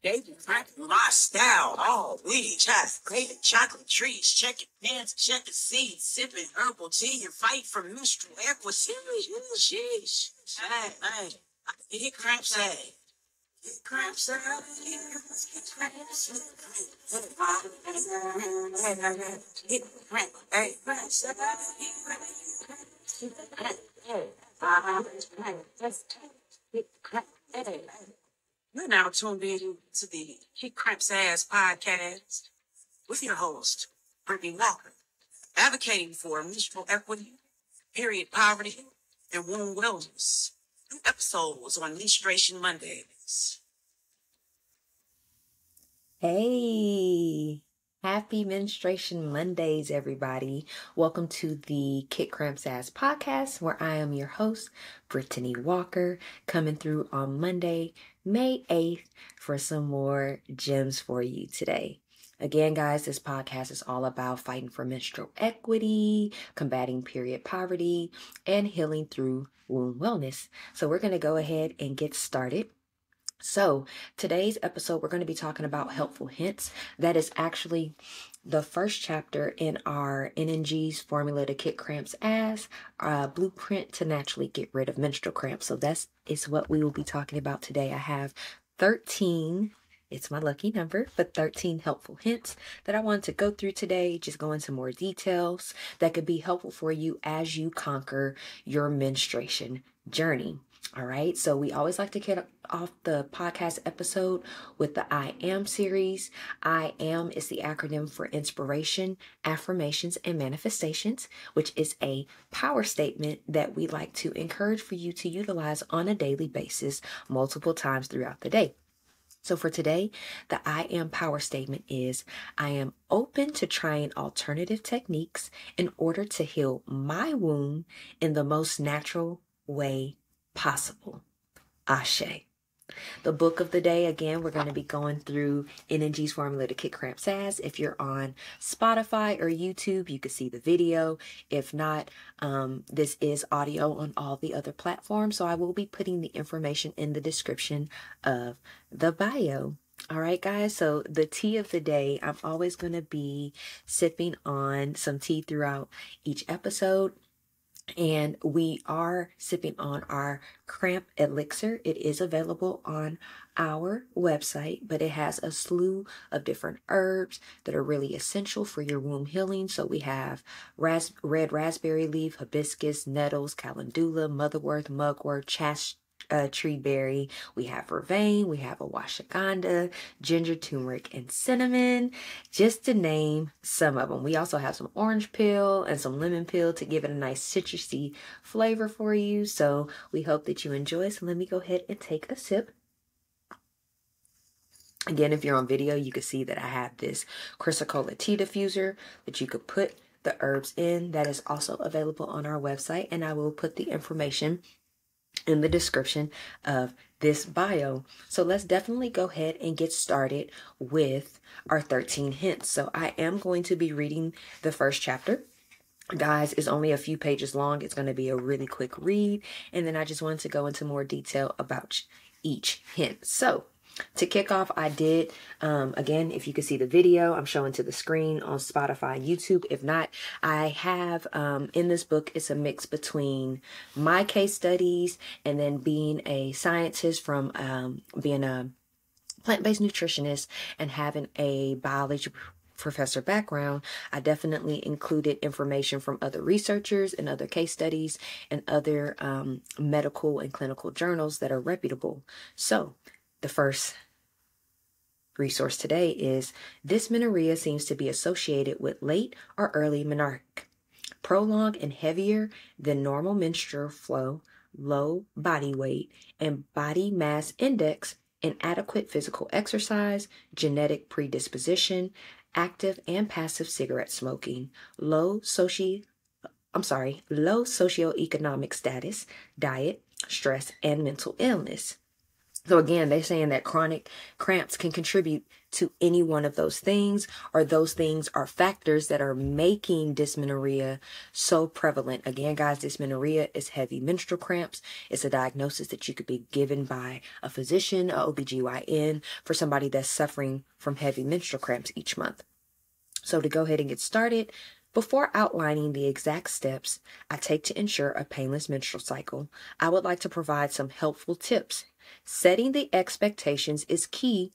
They be cracking my style all week. Just craving chocolate trees, checking pants, checking seeds, sipping herbal tea, and fight for menstrual equity. Sheesh. Hey, hey. Hit Cramps hey. Hit Cramps hey. Hit Cramps Hit Cramps hey. Hit Cramps hey. You're now tuned in to the Hit Cramps Ass podcast with your host, Brittany Walker, advocating for menstrual equity, period poverty, and womb wellness. New episodes on Menstruation Mondays. Hey, happy Menstruation Mondays, everybody. Welcome to the Kick Cramps Ass podcast, where I am your host, Brittany Walker, coming through on Monday, May 8th, for some more gems for you today. Again, guys, this podcast is all about fighting for menstrual equity, combating period poverty, and healing through womb wellness. So we're going to go ahead and get started. So today's episode, we're going to be talking about helpful hints. That is actually the first chapter in our NNG's formula to kick cramps ass, blueprint to naturally get rid of menstrual cramps. So that is what we will be talking about today. I have 13, it's my lucky number, but 13 helpful hints that I want to go through today, just go into more details that could be helpful for you as you conquer your menstruation journey. All right, so we always like to kick off the podcast episode with the I Am series. I Am is the acronym for inspiration, affirmations, and manifestations, which is a power statement that we like to encourage for you to utilize on a daily basis multiple times throughout the day. So for today, the I Am power statement is, I am open to trying alternative techniques in order to heal my womb in the most natural way possible. Ashe. The book of the day, again, we're going to be going through NNG's formula to kick cramps ass. If you're on Spotify or YouTube, you can see the video. If not, this is audio on all the other platforms. So I will be putting the information in the description of the bio. All right, guys, so the tea of the day, I'm always going to be sipping on some tea throughout each episode. And we are sipping on our Cramp elixir. It is available on our website, but it has a slew of different herbs that are really essential for your womb healing. So we have red raspberry leaf, hibiscus, nettles, calendula, motherwort, mugwort, tree berry. We have vervain, we have ashwagandha, ginger, turmeric, and cinnamon, just to name some of them. We also have some orange peel and some lemon peel to give it a nice citrusy flavor for you. So we hope that you enjoy. So let me go ahead and take a sip. Again, if you're on video, you can see that I have this chrysocolla tea diffuser that you could put the herbs in. That is also available on our website, and I will put the information in the description of this bio. So let's definitely go ahead and get started with our 13 hints. So I am going to be reading the first chapter. Guys, it's only a few pages long. It's going to be a really quick read. And then I just wanted to go into more detail about each hint. So to kick off, I did, again, if you can see the video, I'm showing to the screen on Spotify and YouTube. If not, I have, in this book, it's a mix between my case studies and then being a scientist from being a plant-based nutritionist and having a biology professor background. I definitely included information from other researchers and other case studies and other medical and clinical journals that are reputable. So the first resource today is, dysmenorrhea seems to be associated with late or early menarche, prolonged and heavier than normal menstrual flow, low body weight, and body mass index, inadequate physical exercise, genetic predisposition, active and passive cigarette smoking, low socioeconomic status, diet, stress, and mental illness. So again, they're saying that chronic cramps can contribute to any one of those things, or those things are factors that are making dysmenorrhea so prevalent. Again, guys, dysmenorrhea is heavy menstrual cramps. It's a diagnosis that you could be given by a physician, a OBGYN, for somebody that's suffering from heavy menstrual cramps each month. So to go ahead and get started, before outlining the exact steps I take to ensure a painless menstrual cycle, I would like to provide some helpful tips. Setting the expectations is key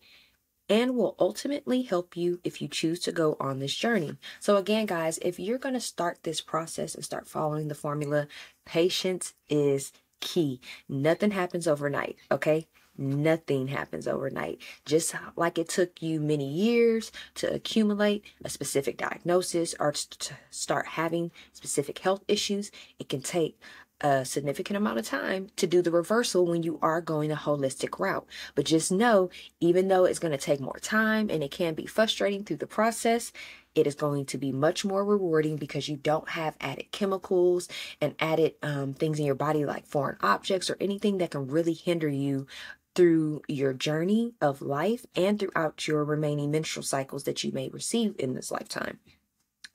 and will ultimately help you if you choose to go on this journey. So again, guys, if you're going to start this process and start following the formula, patience is key. Nothing happens overnight, okay? Nothing happens overnight. Just like it took you many years to accumulate a specific diagnosis or to start having specific health issues, it can take a significant amount of time to do the reversal when you are going a holistic route. But just know, even though it's going to take more time and it can be frustrating through the process, it is going to be much more rewarding because you don't have added chemicals and added things in your body like foreign objects or anything that can really hinder you through your journey of life and throughout your remaining menstrual cycles that you may receive in this lifetime.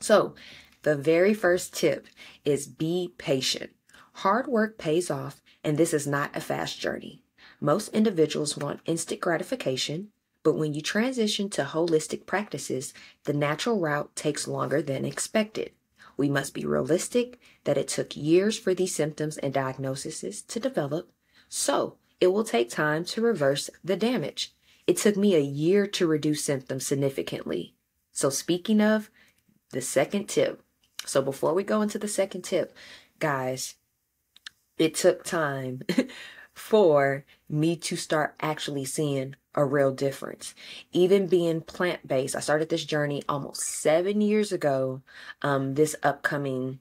So the very first tip is be patient. Hard work pays off, and this is not a fast journey. Most individuals want instant gratification, but when you transition to holistic practices, the natural route takes longer than expected. We must be realistic that it took years for these symptoms and diagnoses to develop, so it will take time to reverse the damage. It took me a year to reduce symptoms significantly. So speaking of the second tip, so before we go into the second tip, guys, it took time for me to start actually seeing a real difference. Even being plant-based, I started this journey almost 7 years ago, this upcoming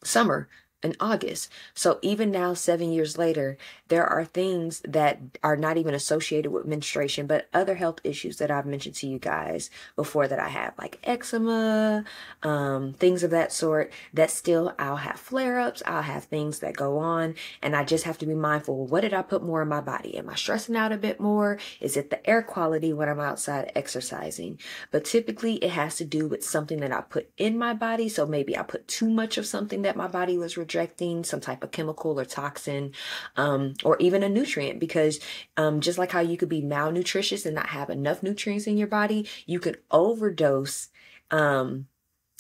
summer in August. So even now, 7 years later, there are things that are not even associated with menstruation, but other health issues that I've mentioned to you guys before that I have, like eczema, things of that sort, that still I'll have flare-ups, I'll have things that go on, and I just have to be mindful. What did I put more in my body? Am I stressing out a bit more? Is it the air quality when I'm outside exercising? But typically it has to do with something that I put in my body. So maybe I put too much of something that my body was rejecting, some type of chemical or toxin, or even a nutrient, because just like how you could be malnutritious and not have enough nutrients in your body, you could overdose and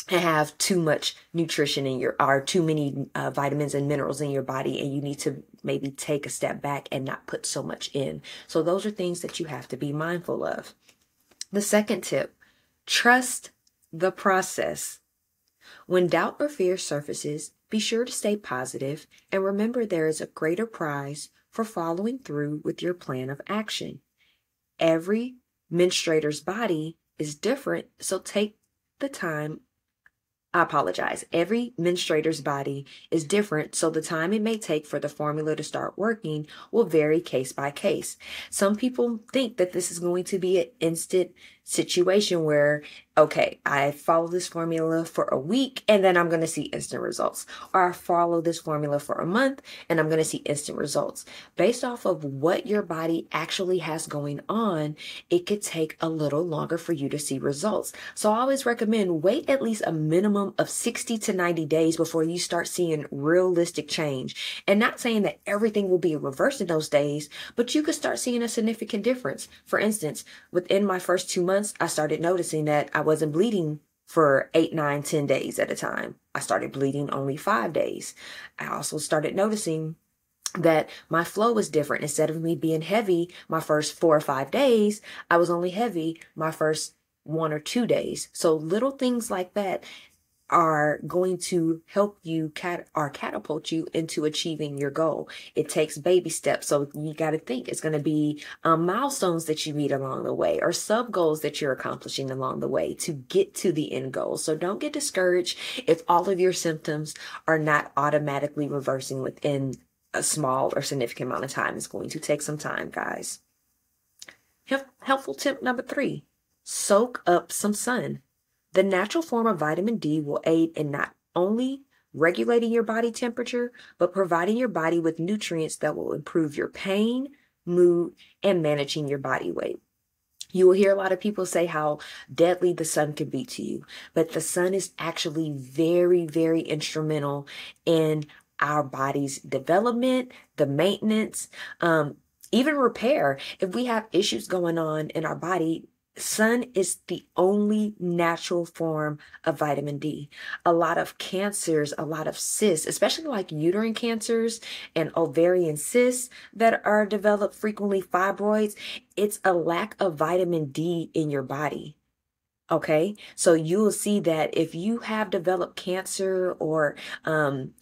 have too much nutrition in your, or too many vitamins and minerals in your body, and you need to maybe take a step back and not put so much in. So those are things that you have to be mindful of. The second tip, trust the process. When doubt or fear surfaces, be sure to stay positive and remember there is a greater prize for following through with your plan of action. Every menstruator's body is different, so take the time. Every menstruator's body is different, so the time it may take for the formula to start working will vary case by case. Some people think that this is going to be an instant situation where, okay, I follow this formula for a week and then I'm going to see instant results. Or I follow this formula for a month and I'm going to see instant results. Based off of what your body actually has going on, it could take a little longer for you to see results. So I always recommend wait at least a minimum of 60 to 90 days before you start seeing realistic change. And not saying that everything will be reversed in those days, but you could start seeing a significant difference. For instance, within my first 2 months, I started noticing that I wasn't bleeding for 8, 9, 10 days at a time. I started bleeding only 5 days. I also started noticing that my flow was different. Instead of me being heavy my first 4 or 5 days, I was only heavy my first 1 or 2 days. So little things like that are going to help you catapult you into achieving your goal. It takes baby steps. So you got to think it's going to be milestones that you meet along the way, or sub goals that you're accomplishing along the way to get to the end goal. So don't get discouraged if all of your symptoms are not automatically reversing within a small or significant amount of time. It's going to take some time, guys. Helpful tip number 3, soak up some sun. The natural form of vitamin D will aid in not only regulating your body temperature, but providing your body with nutrients that will improve your pain, mood, and managing your body weight. You will hear a lot of people say how deadly the sun can be to you, but the sun is actually very, very instrumental in our body's development, the maintenance, even repair. If we have issues going on in our body, sun is the only natural form of vitamin D. A lot of cancers, a lot of cysts, especially like uterine cancers and ovarian cysts that are developed frequently, fibroids, it's a lack of vitamin D in your body. Okay, so you will see that if you have developed cancer, or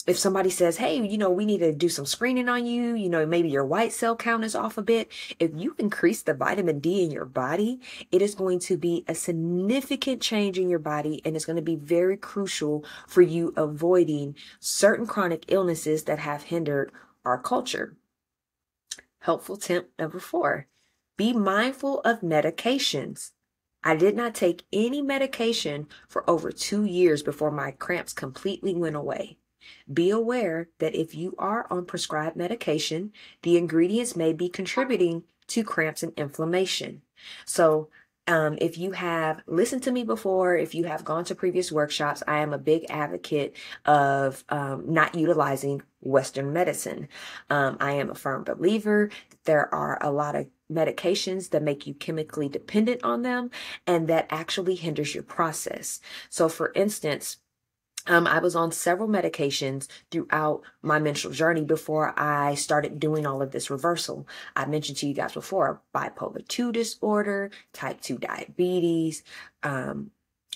if somebody says, hey, we need to do some screening on you, maybe your white cell count is off a bit. If you increase the vitamin D in your body, it is going to be a significant change in your body, and it's going to be very crucial for you avoiding certain chronic illnesses that have hindered our culture. Helpful tip number 4, be mindful of medications. I did not take any medication for over 2 years before my cramps completely went away. Be aware that if you are on prescribed medication, the ingredients may be contributing to cramps and inflammation. So, if you have listened to me before, if you have gone to previous workshops, I am a big advocate of not utilizing Western medicine. I am a firm believer that there are a lot of medications that make you chemically dependent on them, and that actually hinders your process. So for instance, I was on several medications throughout my menstrual journey before I started doing all of this reversal. I mentioned to you guys before, bipolar 2 disorder, type 2 diabetes,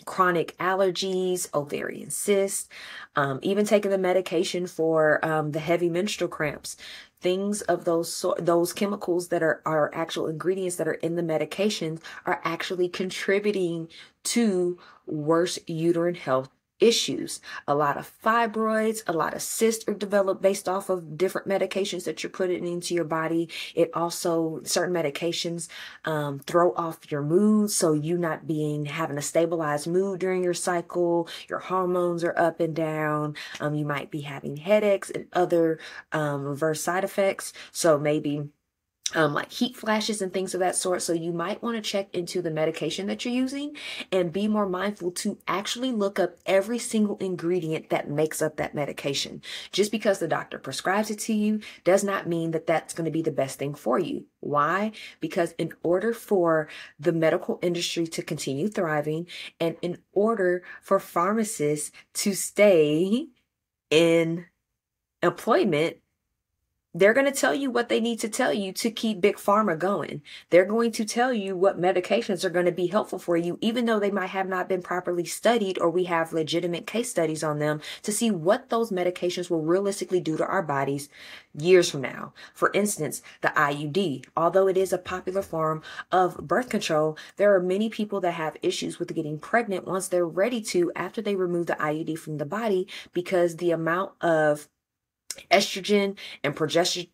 chronic allergies, ovarian cysts, even taking the medication for the heavy menstrual cramps. Things of those chemicals that are actual ingredients that are in the medications are actually contributing to worse uterine health issues. A lot of fibroids, a lot of cysts are developed based off of different medications that you're putting into your body. It also, certain medications throw off your mood, so you not having a stabilized mood during your cycle. Your hormones are up and down. You might be having headaches and other reverse side effects. So maybe like heat flashes and things of that sort. So you might want to check into the medication that you're using and be more mindful to actually look up every single ingredient that makes up that medication. Just because the doctor prescribes it to you does not mean that that's going to be the best thing for you. Why? Because in order for the medical industry to continue thriving, and in order for pharmacists to stay in employment, they're going to tell you what they need to tell you to keep Big Pharma going. They're going to tell you what medications are going to be helpful for you, even though they might have not been properly studied, or we have legitimate case studies on them to see what those medications will realistically do to our bodies years from now. For instance, the IUD, although it is a popular form of birth control, there are many people that have issues with getting pregnant once they're ready to, after they remove the IUD from the body, because the amount of estrogen and progesterone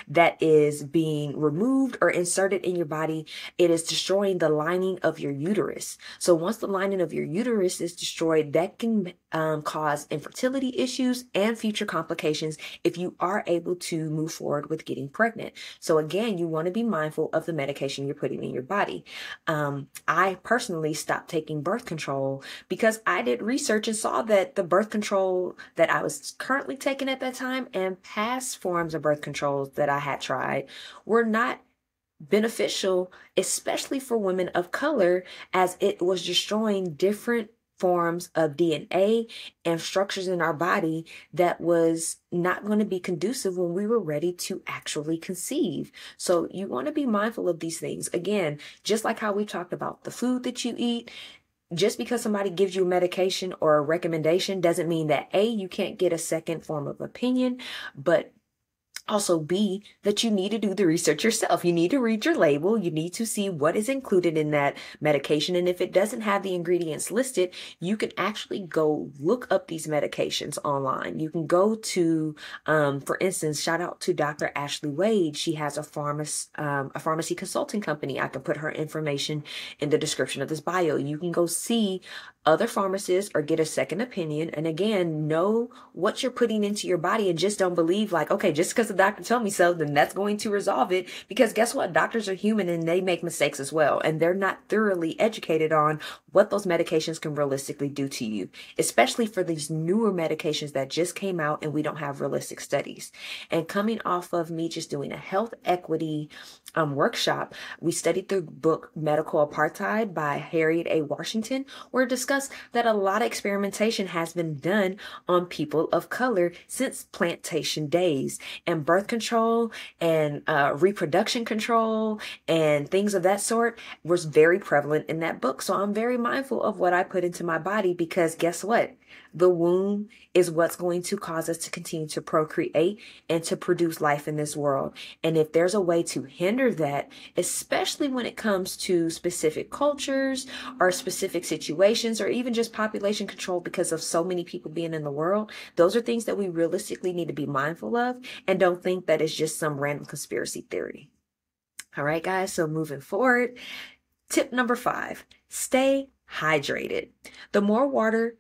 that is being removed or inserted in your body, it is destroying the lining of your uterus. So once the lining of your uterus is destroyed, that can cause infertility issues and future complications if you are able to move forward with getting pregnant. So again, you want to be mindful of the medication you're putting in your body. I personally stopped taking birth control because I did research and saw that the birth control that I was currently taking at that time and past forms of birth controls that I had tried were not beneficial, especially for women of color, as it was destroying different forms of DNA and structures in our body that was not going to be conducive when we were ready to actually conceive. So you want to be mindful of these things. Again, just like how we talked about the food that you eat, just because somebody gives you a medication or a recommendation doesn't mean that A, you can't get a second form of opinion, but also B, that you need to do the research yourself. You need to read your label. You need to see what is included in that medication. And if it doesn't have the ingredients listed, you can actually go look up these medications online. You can go to, for instance, shout out to Dr. Ashley Wade. She has a pharmacy consulting company. I can put her information in the description of this bio. You can go see other pharmacists or get a second opinion. And again, know what you're putting into your body, and just don't believe like, okay, just because the doctor told me so, then that's going to resolve it. Because guess what? Doctors are human and they make mistakes as well. And they're not thoroughly educated on what those medications can realistically do to you, especially for these newer medications that just came out and we don't have realistic studies. And coming off of me just doing a health equity workshop, we studied the book Medical Apartheid by Harriet A. Washington, where it discussed that a lot of experimentation has been done on people of color since plantation days, and birth control and reproduction control and things of that sort was very prevalent in that book. So I'm very mindful of what I put into my body, because guess what? The womb is what's going to cause us to continue to procreate and to produce life in this world. And if there's a way to hinder that, especially when it comes to specific cultures or specific situations, or even just population control because of so many people being in the world, those are things that we realistically need to be mindful of, and don't think that it's just some random conspiracy theory. All right, guys. So moving forward, tip number 5, stay hydrated. The more water,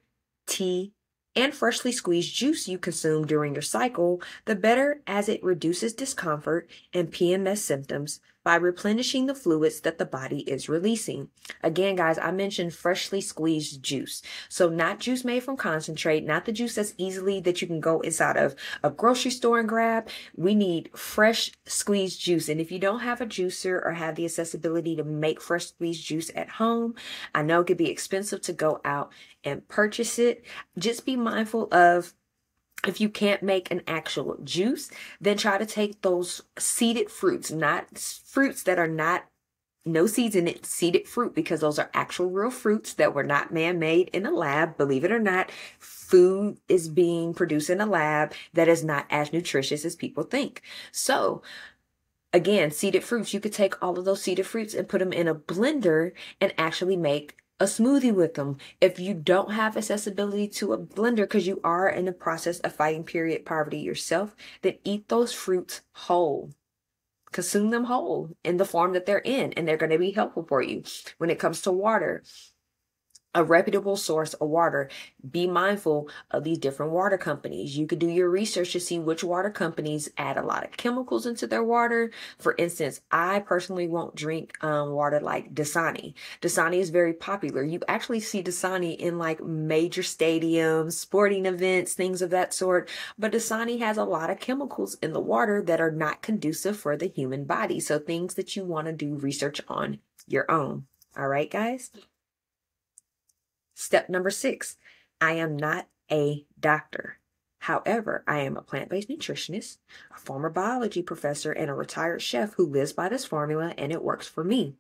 tea, and freshly squeezed juice you consume during your cycle, the better, as it reduces discomfort and PMS symptoms by replenishing the fluids that the body is releasing. Again, guys, I mentioned freshly squeezed juice. So not juice made from concentrate, not the juice that's easily that you can go inside of a grocery store and grab. We need fresh squeezed juice. And if you don't have a juicer or have the accessibility to make fresh squeezed juice at home, I know it could be expensive to go out and purchase it. Just be mindful of, if you can't make an actual juice, then try to take those seeded fruits, not fruits that are not no seeds in it, seeded fruit, because those are actual real fruits that were not man-made in a lab. Believe it or not, food is being produced in a lab that is not as nutritious as people think. So again, seeded fruits, you could take all of those seeded fruits and put them in a blender and actually make a smoothie with them. If you don't have accessibility to a blender because you are in the process of fighting period poverty yourself, then eat those fruits whole. Consume them whole in the form that they're in, and they're going to be helpful for you. When it comes to water, a reputable source of water, be mindful of these different water companies. You could do your research to see which water companies add a lot of chemicals into their water. For instance, I personally won't drink water like Dasani. Dasani is very popular. You actually see Dasani in like major stadiums, sporting events, things of that sort. But Dasani has a lot of chemicals in the water that are not conducive for the human body. So things that you want to do research on your own. All right, guys? Step number 6, I am not a doctor. However, I am a plant-based nutritionist, a former biology professor, and a retired chef who lives by this formula, and it works for me.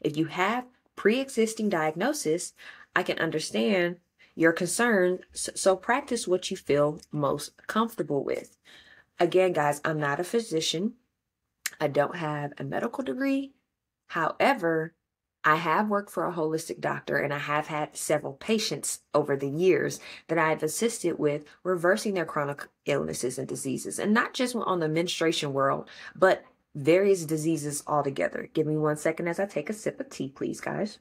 If you have pre-existing diagnosis, I can understand your concern, so practice what you feel most comfortable with. Again, guys, I'm not a physician. I don't have a medical degree. However, I have worked for a holistic doctor, and I have had several patients over the years that I've assisted with reversing their chronic illnesses and diseases, and not just on the menstruation world, but various diseases altogether. Give me 1 second as I take a sip of tea, please, guys.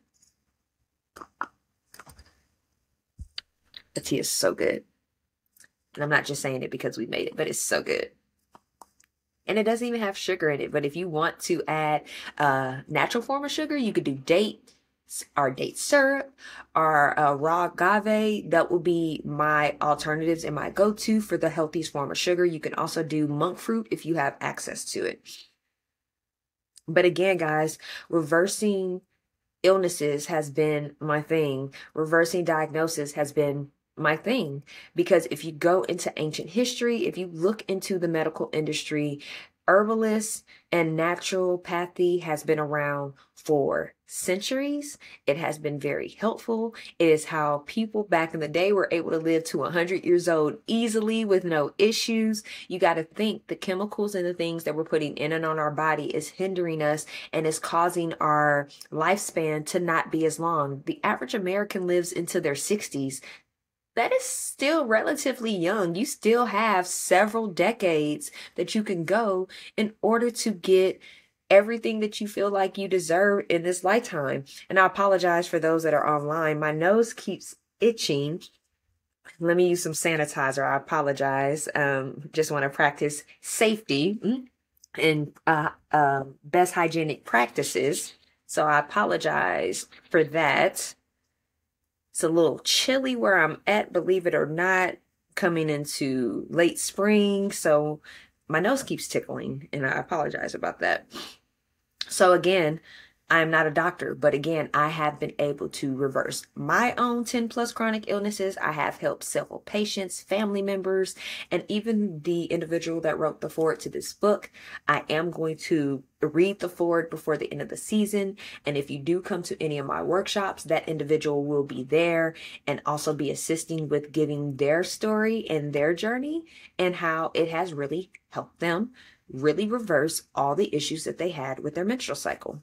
The tea is so good. And I'm not just saying it because we made it, but it's so good. And it doesn't even have sugar in it. But if you want to add a natural form of sugar, you could do dates or date syrup or raw agave. That will be my alternatives and my go-to for the healthiest form of sugar. You can also do monk fruit if you have access to it. But again, guys, reversing illnesses has been my thing. Reversing diagnosis has been my thing, because if you go into ancient history, if you look into the medical industry, herbalists and naturopathy has been around for centuries. It has been very helpful. It is how people back in the day were able to live to 100 years old easily with no issues. You got to think the chemicals and the things that we're putting in and on our body is hindering us and is causing our lifespan to not be as long. The average American lives into their 60s. That is still relatively young. You still have several decades that you can go in order to get everything that you feel like you deserve in this lifetime. And I apologize for those that are online. My nose keeps itching. Let me use some sanitizer. I apologize. Just want to practice safety and best hygienic practices. So I apologize for that. It's a little chilly where I'm at, believe it or not, coming into late spring. So my nose keeps tickling, and I apologize about that. So again, I'm not a doctor, but again, I have been able to reverse my own 10 plus chronic illnesses. I have helped several patients, family members, and even the individual that wrote the foreword to this book. I am going to read the foreword before the end of the season. And if you do come to any of my workshops, that individual will be there and also be assisting with giving their story and their journey and how it has really helped them really reverse all the issues that they had with their menstrual cycle.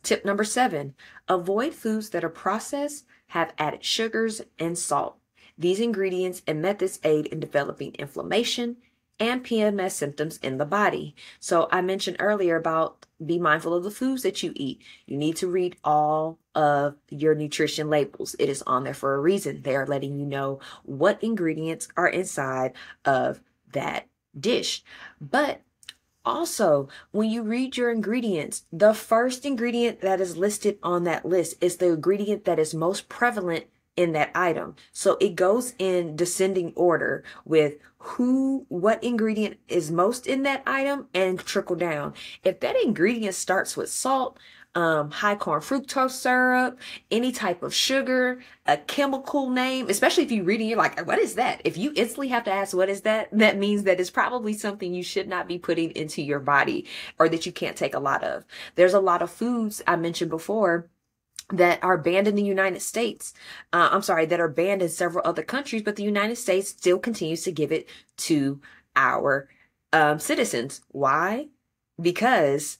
Tip number 7, avoid foods that are processed, have added sugars, and salt. These ingredients and methods aid in developing inflammation and PMS symptoms in the body. So I mentioned earlier about be mindful of the foods that you eat. You need to read all of your nutrition labels. It is on there for a reason. They are letting you know what ingredients are inside of that dish. But also, when you read your ingredients, the first ingredient that is listed on that list is the ingredient that is most prevalent in that item. So it goes in descending order with what ingredient is most in that item and trickle down. If that ingredient starts with salt, high corn fructose syrup, any type of sugar, a chemical name, especially if you read it, you're like, what is that? If you instantly have to ask, what is that? That means that it's probably something you should not be putting into your body or that you can't take a lot of. There's a lot of foods I mentioned before that are banned in the United States. That are banned in several other countries, but the United States still continues to give it to our citizens. Why? Because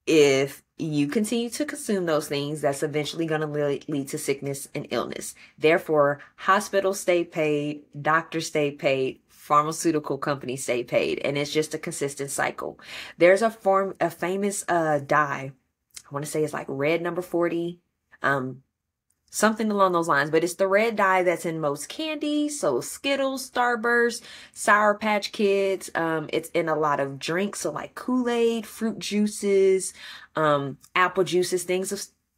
if you continue to consume those things, that's eventually going to lead to sickness and illness. Therefore, hospitals stay paid, doctors stay paid, pharmaceutical companies stay paid, and it's just a consistent cycle. There's a famous dye. I want to say it's like red number 40, something along those lines, but it's the red dye that's in most candies. So Skittles, Starburst, Sour Patch Kids. It's in a lot of drinks. So like Kool-Aid, fruit juices, apple juices, things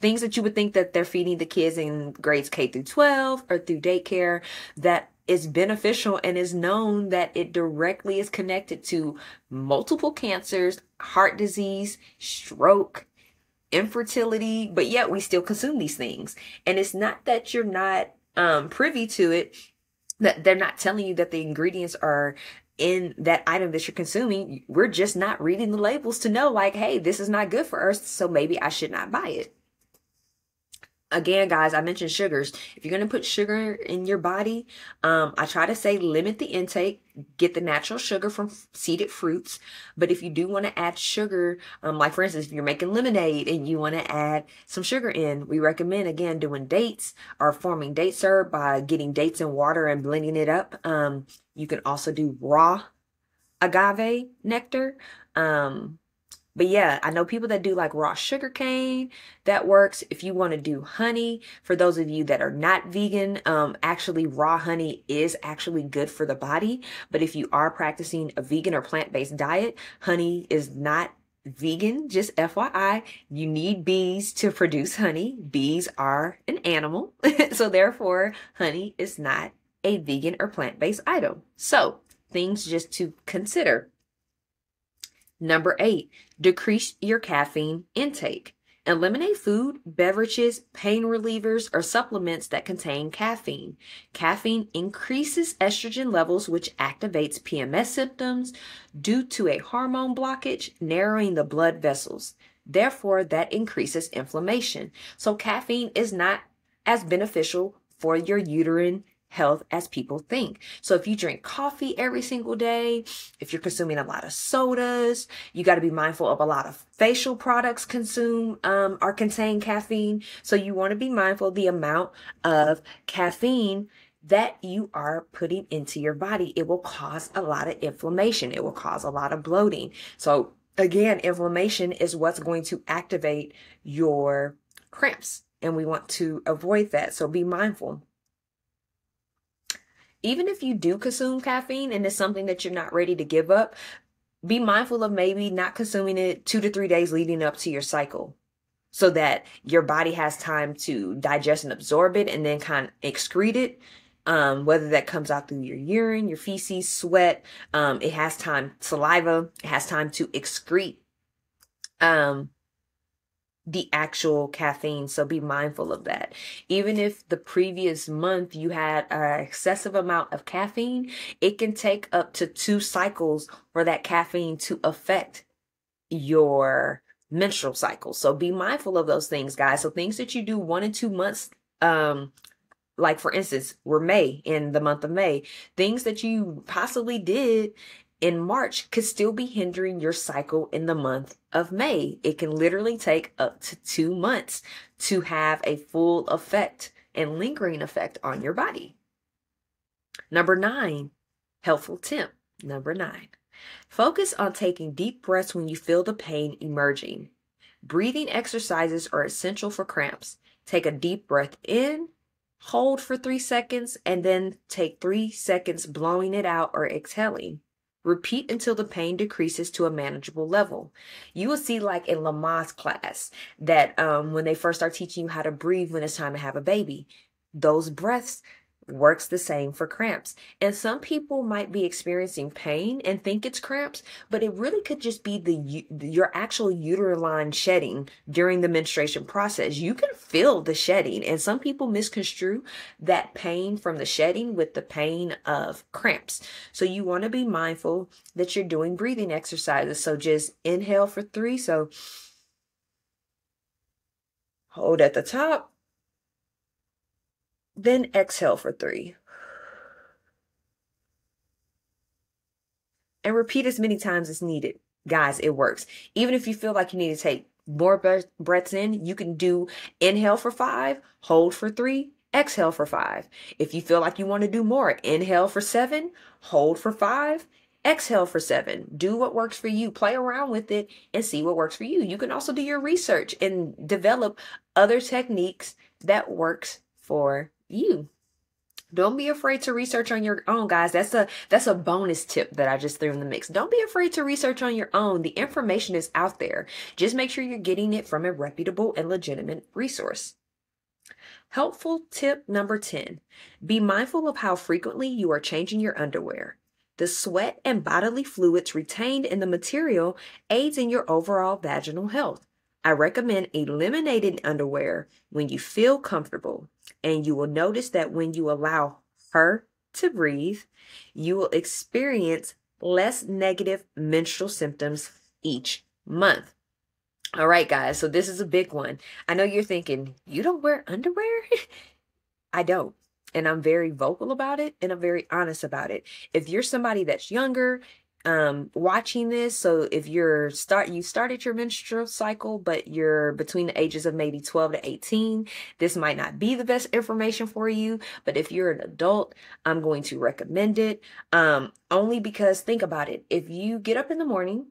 that you would think that they're feeding the kids in grades K through 12 or through daycare, that is beneficial and is known that it directly is connected to multiple cancers, heart disease, stroke, infertility, but yet we still consume these things. And it's not that you're not privy to it, that they're not telling you that the ingredients are in that item that you're consuming. We're just not reading the labels to know, like, hey, this is not good for us, so maybe I should not buy it. Again, guys, I mentioned sugars. If you're going to put sugar in your body, I try to say limit the intake, get the natural sugar from seeded fruits. But if you do want to add sugar, like for instance, if you're making lemonade and you want to add some sugar in, we recommend, again, doing dates or forming date syrup by getting dates in water and blending it up. You can also do raw agave nectar. But yeah, I know people that do like raw sugar cane. That works. If you want to do honey, for those of you that are not vegan, actually raw honey is actually good for the body. But if you are practicing a vegan or plant-based diet, honey is not vegan. Just FYI, you need bees to produce honey. Bees are an animal. So therefore, honey is not a vegan or plant-based item. So things just to consider. Number 8, decrease your caffeine intake. Eliminate food, beverages, pain relievers, or supplements that contain caffeine. Caffeine increases estrogen levels, which activates PMS symptoms due to a hormone blockage, narrowing the blood vessels. Therefore, that increases inflammation. So caffeine is not as beneficial for your uterine health as people think. So if you drink coffee every single day, if you're consuming a lot of sodas, you got to be mindful of a lot of facial products contain caffeine. So you want to be mindful of the amount of caffeine that you are putting into your body. It will cause a lot of inflammation. It will cause a lot of bloating. So again, inflammation is what's going to activate your cramps, and we want to avoid that. So be mindful. even if you do consume caffeine and it's something that you're not ready to give up, be mindful of maybe not consuming it 2 to 3 days leading up to your cycle, so that your body has time to digest and absorb it and then kind of excrete it. Whether that comes out through your urine, your feces, sweat, it has time, saliva, it has time to excrete the actual caffeine. So be mindful of that. Even if the previous month you had an excessive amount of caffeine, it can take up to 2 cycles for that caffeine to affect your menstrual cycle. So be mindful of those things, guys. So things that you do 1 and 2 months, like for instance, we're in the month of May, things that you possibly did in March could still be hindering your cycle in the month of May. It can literally take up to 2 months to have a full effect and lingering effect on your body. Number 9, helpful tip. Number 9, focus on taking deep breaths when you feel the pain emerging. Breathing exercises are essential for cramps. Take a deep breath in, hold for 3 seconds, and then take 3 seconds blowing it out or exhaling. Repeat until the pain decreases to a manageable level. You will see, like in Lamaze class, that when they first start teaching you how to breathe when it's time to have a baby, those breaths works the same for cramps. And some people might be experiencing pain and think it's cramps, but it really could just be your actual uterine shedding during the menstruation process. You can feel the shedding, and some people misconstrue that pain from the shedding with the pain of cramps. So you want to be mindful that you're doing breathing exercises. So just inhale for 3. So hold at the top, then exhale for 3. And repeat as many times as needed. Guys, it works. Even if you feel like you need to take more breaths in, you can do inhale for 5, hold for 3, exhale for 5. If you feel like you want to do more, inhale for 7, hold for 5, exhale for 7. Do what works for you. Play around with it and see what works for you. You can also do your research and develop other techniques that works for you. Don't be afraid to research on your own, guys. That's a bonus tip that I just threw in the mix. Don't be afraid to research on your own. The information is out there. Just make sure you're getting it from a reputable and legitimate resource. Helpful tip number 10. Be mindful of how frequently you are changing your underwear. The sweat and bodily fluids retained in the material aids in your overall vaginal health. I recommend eliminating underwear when you feel comfortable, and you will notice that when you allow her to breathe, you will experience less negative menstrual symptoms each month. All right, guys, so this is a big one. I know you're thinking, you don't wear underwear? I don't. And I'm very vocal about it, and I'm very honest about it. If you're somebody that's younger, watching this, so if you started your menstrual cycle, but you're between the ages of maybe 12 to 18, this might not be the best information for you. But if you're an adult, I'm going to recommend it, only because, think about it. If you get up in the morning,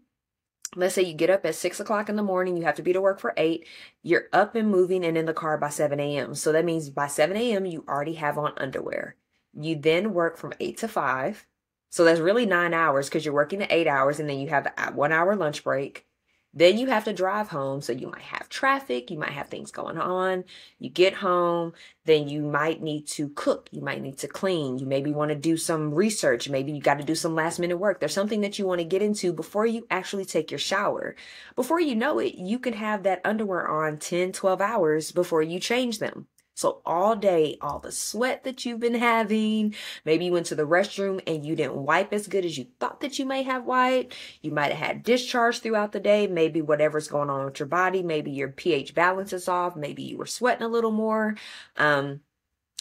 let's say you get up at 6 o'clock in the morning, you have to be to work for 8, you're up and moving and in the car by 7 a.m. So that means by 7 a.m. you already have on underwear. You then work from 8 to 5. So that's really 9 hours, because you're working the 8 hours, and then you have the 1 hour lunch break. Then you have to drive home. So you might have traffic, you might have things going on. You get home, then you might need to cook, you might need to clean, you maybe want to do some research, maybe you got to do some last minute work. There's something that you want to get into before you actually take your shower. Before you know it, you can have that underwear on 10, 12 hours before you change them. So all day, all the sweat that you've been having, maybe you went to the restroom and you didn't wipe as good as you thought that you may have wiped. You might have had discharge throughout the day. Maybe whatever's going on with your body, maybe your pH balance is off. Maybe you were sweating a little more.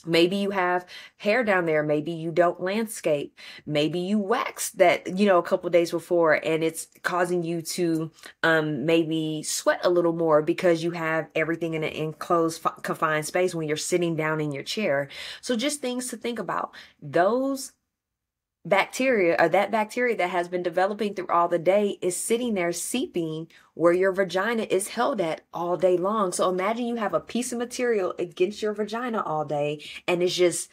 Maybe you have hair down there. Maybe you don't landscape. Maybe you waxed that, a couple of days before, and it's causing you to maybe sweat a little more because you have everything in an enclosed, confined space when you're sitting down in your chair. So just things to think about. Those bacteria, or that bacteria that has been developing through all the day, is sitting there seeping where your vagina is held at all day long. So imagine you have a piece of material against your vagina all day, and it's just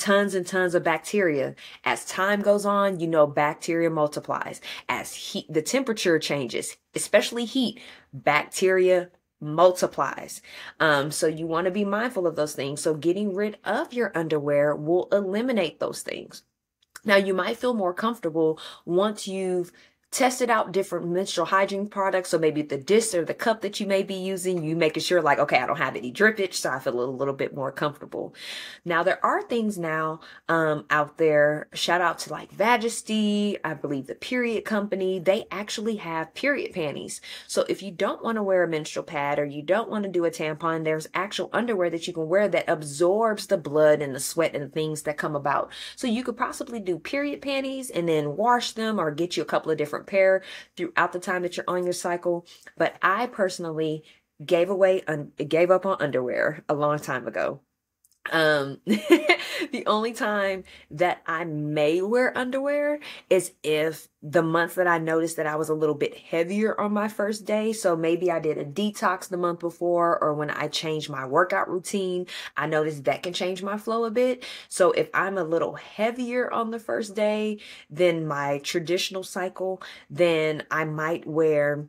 tons and tons of bacteria. As time goes on, bacteria multiplies. As the temperature changes, especially heat, bacteria multiplies. So you want to be mindful of those things. So getting rid of your underwear will eliminate those things. Now, you might feel more comfortable once you've tested out different menstrual hygiene products. So maybe the dish or the cup that you may be using, you making sure like, okay, I don't have any drippage, so I feel a little bit more comfortable. Now, there are things now out there. Shout out to like Vajesty, I believe the Period Company. They actually have period panties. So if you don't want to wear a menstrual pad or you don't want to do a tampon, there's actual underwear that you can wear that absorbs the blood and the sweat and the things that come about. So you could possibly do period panties and then wash them or get you a couple of different pair throughout the time that you're on your cycle. But I personally gave up on underwear a long time ago. The only time that I may wear underwear is if the month that I noticed that I was a little bit heavier on my first day. So maybe I did a detox the month before, or when I changed my workout routine, I noticed that can change my flow a bit. So if I'm a little heavier on the first day than my traditional cycle, then I might wear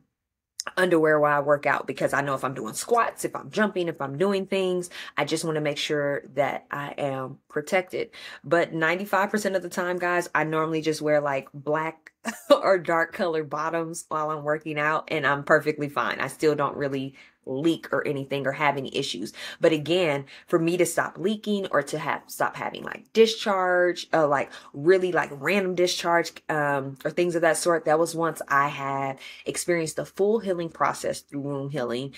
underwear while I work out, because I know if I'm doing squats, if I'm jumping, if I'm doing things, I just want to make sure that I am protected. But 95% of the time, guys, I normally just wear like black or dark colored bottoms while I'm working out, and I'm perfectly fine. I still don't really leak or anything or have any issues. But again, for me to stop leaking or to stop having like discharge, like really like random discharge, or things of that sort, that was once I had experienced the full healing process through womb healing.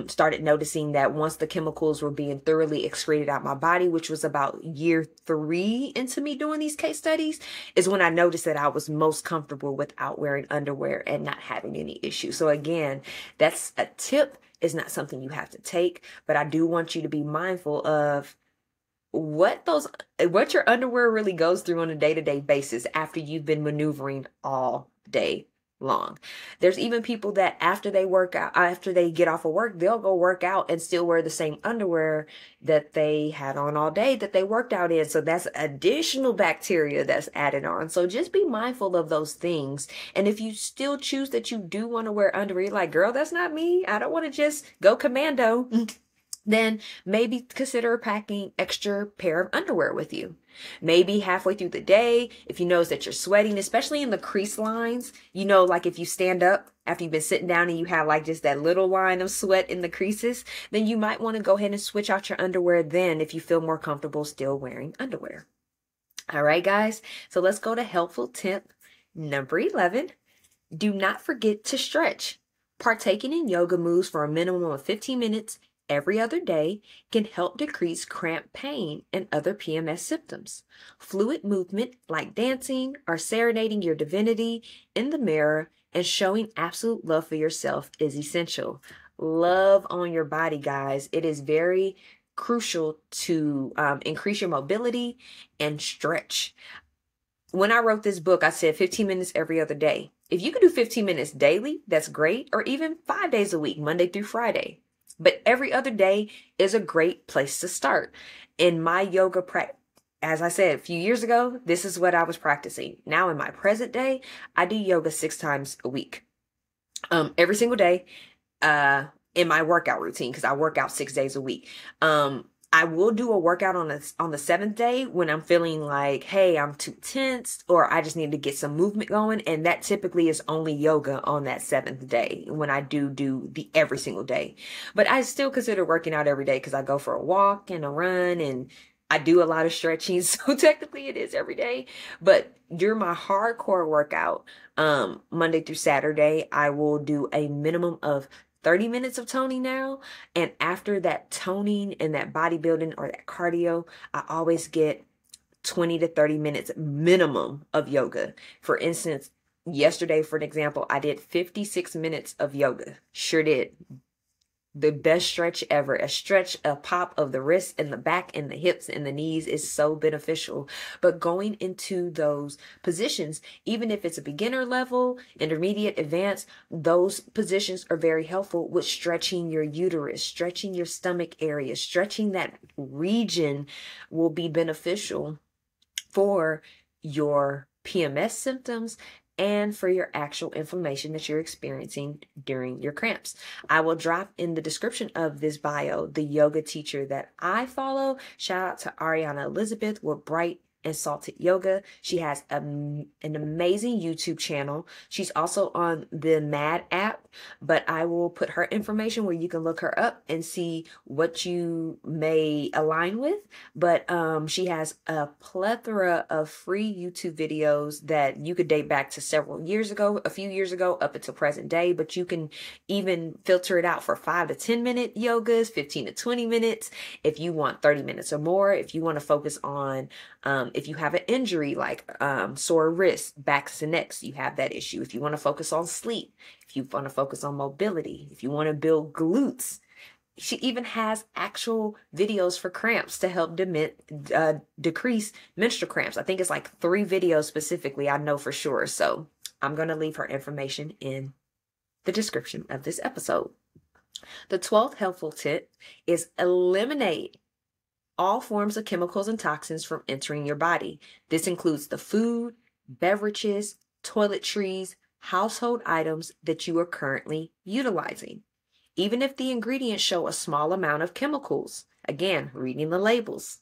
Started noticing that once the chemicals were being thoroughly excreted out my body, which was about year 3 into me doing these case studies, is when I noticed that I was most comfortable without wearing underwear and not having any issues. So again, that's a tip. Is not something you have to take, but I do want you to be mindful of what your underwear really goes through on a day-to-day basis after you've been maneuvering all day long. There's even people that after they get off of work, they'll go work out and still wear the same underwear that they had on all day that they worked out in. So that's additional bacteria that's added on. So just be mindful of those things. And if you still choose that you do want to wear underwear, you're like, girl, that's not me. I don't want to just go commando. Then maybe consider packing extra pair of underwear with you. Maybe halfway through the day, if you notice that you're sweating, especially in the crease lines, like if you stand up after you've been sitting down and you have like just that little line of sweat in the creases, then you might want to go ahead and switch out your underwear then if you feel more comfortable still wearing underwear. All right, guys. So let's go to helpful tip number 11. Do not forget to stretch. Partaking in yoga moves for a minimum of 15 minutes every other day can help decrease cramp pain and other PMS symptoms. Fluid movement like dancing or serenading your divinity in the mirror and showing absolute love for yourself is essential. Love on your body, guys. It is very crucial to increase your mobility and stretch. When I wrote this book, I said 15 minutes every other day. If you can do 15 minutes daily, that's great, or even 5 days a week, Monday through Friday. But every other day is a great place to start. In my yoga practice, as I said, a few years ago, this is what I was practicing. Now in my present day, I do yoga 6 times a week. Every single day in my workout routine, because I work out 6 days a week. I will do a workout on the 7th day when I'm feeling like, hey, I'm too tense or I just need to get some movement going. And that typically is only yoga on that 7th day when I do the every single day. But I still consider working out every day because I go for a walk and a run and I do a lot of stretching. So technically it is every day. But during my hardcore workout, Monday through Saturday, I will do a minimum of 30 minutes of toning now. And after that toning and that bodybuilding or that cardio, I always get 20 to 30 minutes minimum of yoga. For instance, yesterday, for an example, I did 56 minutes of yoga. Sure did. the best stretch ever. A pop of the wrist and the back and the hips and the knees is so beneficial. But going into those positions, even if it's a beginner level, intermediate, advanced, those positions are very helpful with stretching your uterus, stretching your stomach area, stretching that region will be beneficial for your PMS symptoms and for your actual inflammation that you're experiencing during your cramps. I will drop in the description of this bio the yoga teacher that I follow. Shout out to Ariana Elizabeth with Bright and Salted Yoga. She has an amazing YouTube channel. She's also on the Mad app, but I will put her information where you can look her up and see what you may align with. But she has a plethora of free YouTube videos that you could date back to a few years ago, up until present day, but you can even filter it out for 5 to 10 minute yogas, 15 to 20 minutes. If you want 30 minutes or more, if you want to focus on if you have an injury like sore wrists, backs and necks, you have that issue. If you want to focus on sleep, if you want to focus on mobility, if you want to build glutes, she even has actual videos for cramps to help decrease menstrual cramps. I think it's like 3 videos specifically, I know for sure. So I'm going to leave her information in the description of this episode. The 12th helpful tip is eliminate all forms of chemicals and toxins from entering your body. This includes the food, beverages, toiletries, household items that you are currently utilizing. Even if the ingredients show a small amount of chemicals, again, reading the labels,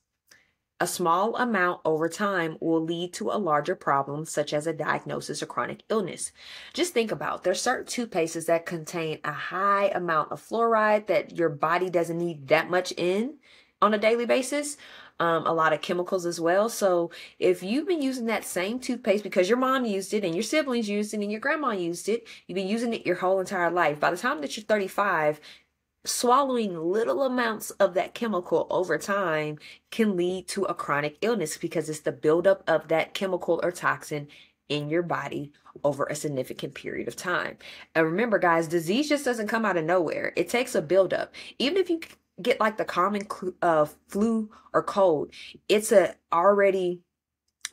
a small amount over time will lead to a larger problem, such as a diagnosis of chronic illness. Just think about, there's certain toothpastes that contain a high amount of fluoride that your body doesn't need that much in on a daily basis. A lot of chemicals as well. So if you've been using that same toothpaste because your mom used it and your siblings used it and your grandma used it, you've been using it your whole entire life. By the time that you're 35, swallowing little amounts of that chemical over time can lead to a chronic illness because it's the buildup of that chemical or toxin in your body over a significant period of time. And remember, guys, disease just doesn't come out of nowhere. It takes a buildup. Even if you get like the common flu or cold, it's a already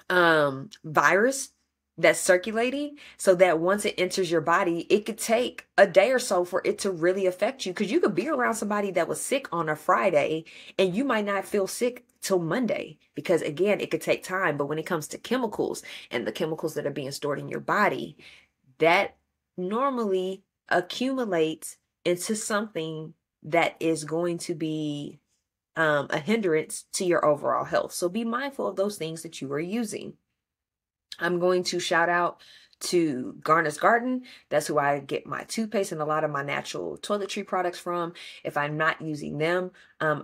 virus that's circulating, so that once it enters your body, it could take a day or so for it to really affect you, because you could be around somebody that was sick on a Friday and you might not feel sick till Monday, because again, it could take time. But when it comes to chemicals and the chemicals that are being stored in your body, that normally accumulates into something that is going to be a hindrance to your overall health. So be mindful of those things that you are using. I'm going to shout out to Garner's Garden. That's who I get my toothpaste and a lot of my natural toiletry products from. If I'm not using them,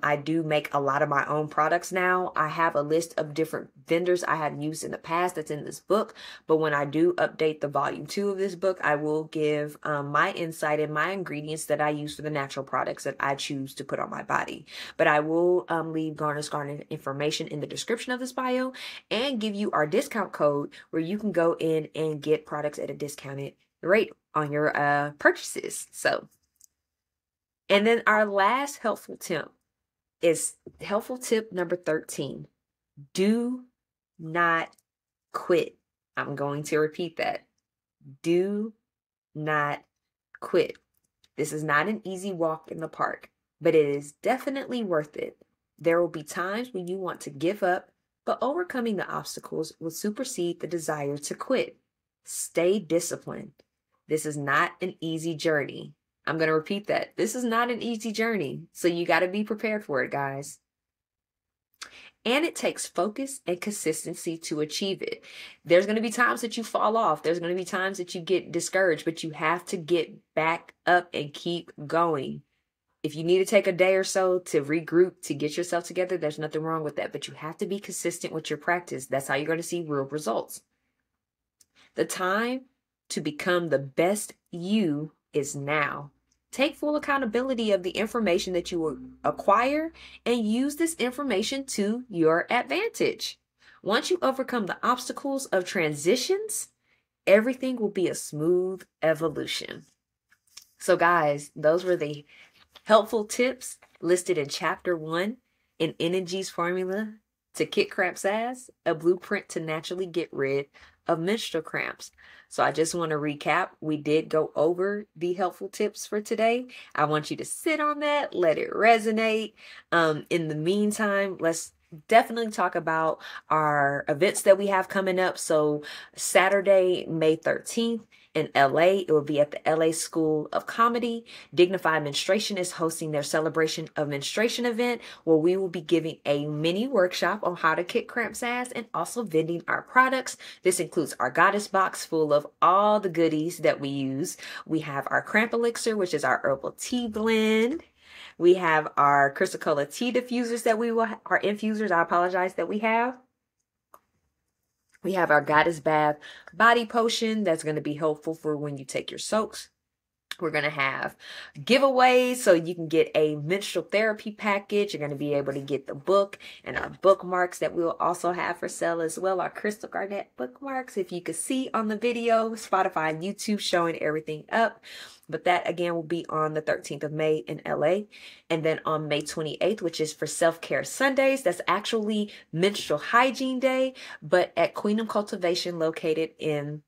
I do make a lot of my own products now. I have a list of different vendors I have used in the past that's in this book, but when I do update the volume 2 of this book, I will give my insight and my ingredients that I use for the natural products that I choose to put on my body. But I will leave Garner's Garden information in the description of this bio and give you our discount code where you can go in and get products at a discounted rate on your purchases. So, and then our last helpful tip is helpful tip number 13. Do not quit. I'm going to repeat that. Do not quit. This is not an easy walk in the park, but it is definitely worth it. There will be times when you want to give up, but overcoming the obstacles will supersede the desire to quit. Stay disciplined. This is not an easy journey. I'm going to repeat that. This is not an easy journey, so you got to be prepared for it, guys. And it takes focus and consistency to achieve it. There's going to be times that you fall off. There's going to be times that you get discouraged, but you have to get back up and keep going. If you need to take a day or so to regroup, to get yourself together, there's nothing wrong with that. But you have to be consistent with your practice. That's how you're going to see real results. The time to become the best you is now. Take full accountability of the information that you will acquire and use this information to your advantage. Once you overcome the obstacles of transitions, everything will be a smooth evolution. So guys, those were the Helpful tips listed in Chapter 1 in Energy's formula to kick cramps ass, a blueprint to naturally get rid of menstrual cramps. So I just want to recap. We did go over the helpful tips for today. I want you to sit on that, let it resonate. In the meantime, let's definitely talk about our events that we have coming up. So Saturday, May 13th, in LA, it will be at the LA School of Comedy. Dignified Menstruation is hosting their celebration of menstruation event, where we will be giving a mini workshop on how to kick cramps ass and also vending our products. This includes our goddess box full of all the goodies that we use. We have our Cramp elixir, which is our herbal tea blend. We have our crystal color tea diffusers that we will our infusers, I apologize, that we have. We have our Goddess Bath body potion that's going to be helpful for when you take your soaks. We're going to have giveaways so you can get a menstrual therapy package. You're going to be able to get the book and our bookmarks that we will also have for sale as well. Our Crystal Garnet bookmarks, if you could see on the video, Spotify and YouTube showing everything up. But that again will be on the 13th of May in LA. And then on May 28th, which is for Self-Care Sundays, that's actually Menstrual Hygiene Day, but at Queenum Cultivation located in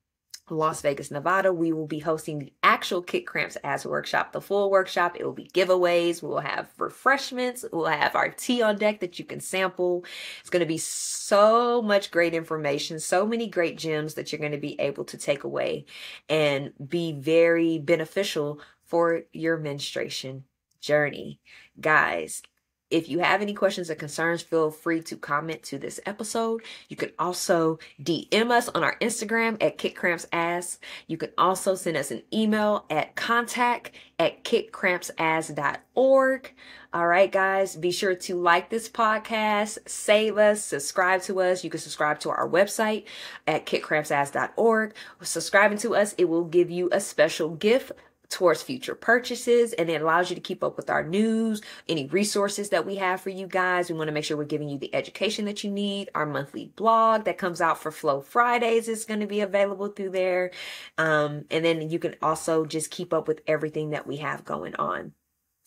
Las Vegas, Nevada, we will be hosting the actual Kick Cramps Ass workshop, the full workshop. It will be giveaways. We'll have refreshments. We'll have our tea on deck that you can sample. It's going to be so much great information, so many great gems that you're going to be able to take away and be very beneficial for your menstruation journey. Guys, if you have any questions or concerns, feel free to comment to this episode. You can also DM us on our Instagram at kickcrampsass. You can also send us an email at contact@kickcrampsass.org. All right, guys, be sure to like this podcast, save us, subscribe to us. You can subscribe to our website at kickcrampsass.org. Subscribing to us, it will give you a special gift towards future purchases, and it allows you to keep up with our news, any resources that we have for you guys. We want to make sure we're giving you the education that you need. Our monthly blog that comes out for Flow Fridays is going to be available through there. And then you can also just keep up with everything that we have going on.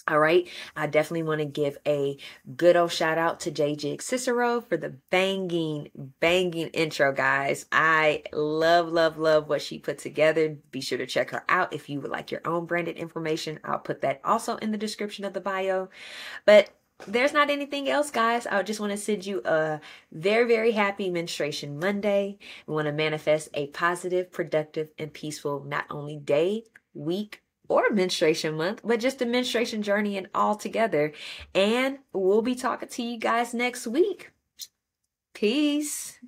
All right. I definitely want to give a good old shout out to JJ Cicero for the banging intro, guys. I love what she put together. Be sure to check her out if you would like your own branded information. I'll put that also in the description of the bio. But there's not anything else, guys. I just want to send you a very happy Menstruation Monday. We want to manifest a positive, productive, and peaceful not only day, week, or menstruation month, but just a menstruation journey and all together. And we'll be talking to you guys next week. Peace.